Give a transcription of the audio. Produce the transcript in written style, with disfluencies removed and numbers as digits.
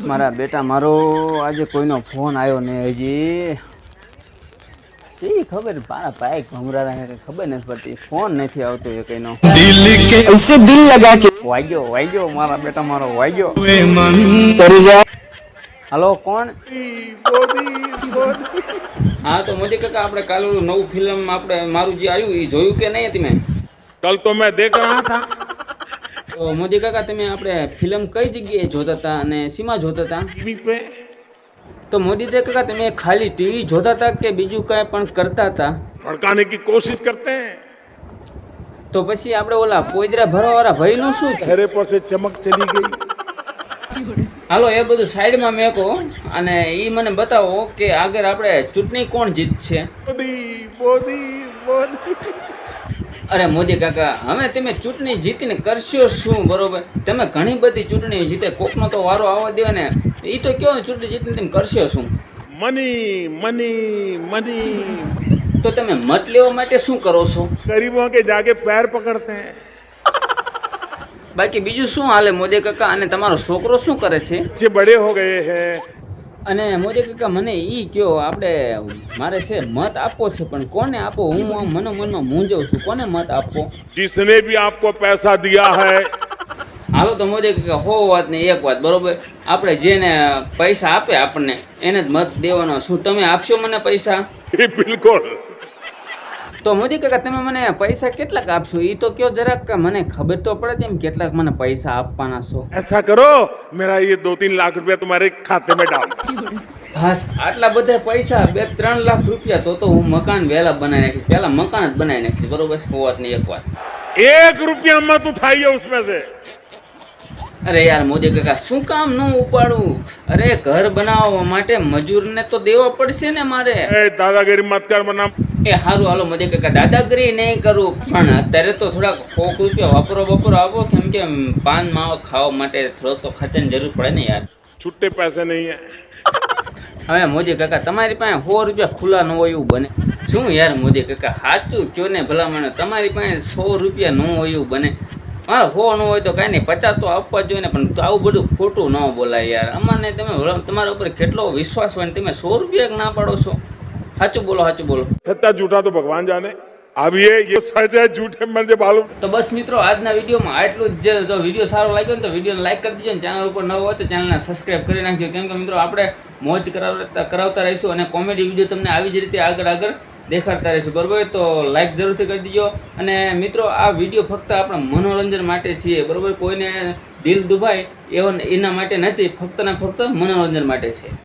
મારા બેટા મારો આજે કોઈનો ફોન આવ્યો ને હજી શી ખબર મારા ભાઈ ઘમરા ખબર નથી પડતી ફોન નથી આવતો એ કઈનો ऐसे दिल लगा के વાગ્યો મારા બેટા મારો વાગ્યો कर जा। હલો કોણ હા તો મોદી કાકા આપણે કાલ ઓલું નવું ફિલ્મ આપણે મારું જે આવ્યું એ જોયું કે નહીં તમે कल तो मैं देख रहा था। તો મોદી કાકા તમે આપણે ફિલ્મ કઈ જગ્યાએ જોતા હતા અને શીમાં જોતા હતા टीवी पे તો મોદી કાકા તમે ખાલી ટીવી જોતા હતા કે બીજું કાંઈ પણ કરતા હતા भड़काने की कोशिश करते हैं। તો પછી આપણે ઓલા પોઈદરા ભરવાવાળા ભાઈનું શું થયું? चेहरे पर से चमक चली गई। હાલો એ બધું સાઈડમાં મેકો અને એ મને બતાવો કે આગળ આપણે ચૂંટણી કોણ જીતશે मोदी मोदी मोदी। અરે મોદી કાકા હવે તમે ચૂંટણી જીતીને કરશો શું બરોબર તમે ઘણી બધી ચૂંટણી જીતે કોકનો તો વારો આવવા દો ને એ તો કયો ચૂંટણી જીતીને તમે કરશો શું मनी मनी मनी। તો તમે મત લેવા માટે શું કરો છો गरीबों के जाके पैर पकड़ते हैं। બાકી બીજું શું હાલે મોદી કાકા અને તમારો છોકરો શું કરે છે बच्चे बड़े हो गए हैं। અને મોદી કાકા મને ઈ કયો આપણે મારે છે મત આપવો છે પણ કોને આપો હું આમ મનમાં મૂંઝવું છું કોને મત આપવો जिसने भी आपको पैसा दिया है હાલો તો મોદી કાકા હો વાત ને એક વાત બરોબર આપણે જેને પૈસા આપે આપણને એને જ મત દેવાનો શું તમે આપશો મને પૈસા बिल्कुल। તો મોદી કાકા તમે મને પૈસા કેટલાક આપશો એ તો કયો જરાક મને ખબર તો પડે તેમ કેટલાક મને પૈસા આપવાના છો ऐसा करो मेरा ये 2-3 लाख रुपया तुम्हारे खाते में डाल। બસ આટલા બધા પૈસા 2-3 લાખ રૂપિયા તો હું મકાન વહેલા બનાવી નાખીશ પહેલા મકાન જ બનાવી નાખીશ બરોબર વાત ને એક વાત 1 रुपया मत उठाइए उसमें से। અરે યાર મોદી કાકા શું કામ ન ઉપાડું અરે ઘર બનાવવા માટે મજૂરને તો દેવા પડશે ને મારે ए, दादागिरी मत कर वरना એ હારું હાલો મોદી કાકા દાદાગીરી નહીં કરું પણ અત્યારે તો થોડાક 100 રૂપિયા વાપરો આપો કેમ કે પાન માવા ખાવા માટે થોડોક તો ખર્ચાની જરૂર પડે ને યાર छुट्टे पैसे नहीं है। હવે મોદી કાકા તમારી પાસે 100 રૂપિયા ખુલ્લા ન હોય એવું બને શું યાર મોદી કાકા સાચું કયો ને ભલામણ તમારી પાસે 100 રૂપિયા ન હોય એવું બને હા 100 ન હોય તો કાંઈ નહીં 50 તો આપવા જોઈએ ને પણ આવું બધું ખોટું ન બોલાય યાર અમારને તમે તમારા ઉપર કેટલો વિશ્વાસ હોય ને તમે 100 રૂપિયા ના પાડો છો સાચું બોલો सत्ता झूठा तो भगवान जाने। अब ये सच है झूठे मुझे मालूम। તો બસ મિત્રો આજના વિડીયોમાં આટલું જ જો વિડીયો સારો લાગ્યો ને તો વિડીયોને લાઈક કરી દીજો ને ચેનલ ઉપર નવો હોય તો ચેનલને સબસ્ક્રાઈબ કરી નાખજો કેમ કે મિત્રો આપણે મોજ કરાવતા રહીશું અને કોમેડી વિડીયો તમને આવી જ રીતે આગળ દેખાડતા રહીશું બરોબર તો લાઈક જરૂરથી કરી દીજો અને મિત્રો આ વિડીયો ફક્ત આપણા મનોરંજન માટે છે બરોબર કોઈને દિલ દુભાય એના માટે નથી ફક્ત ને ફક્ત મનોરંજન માટે છે।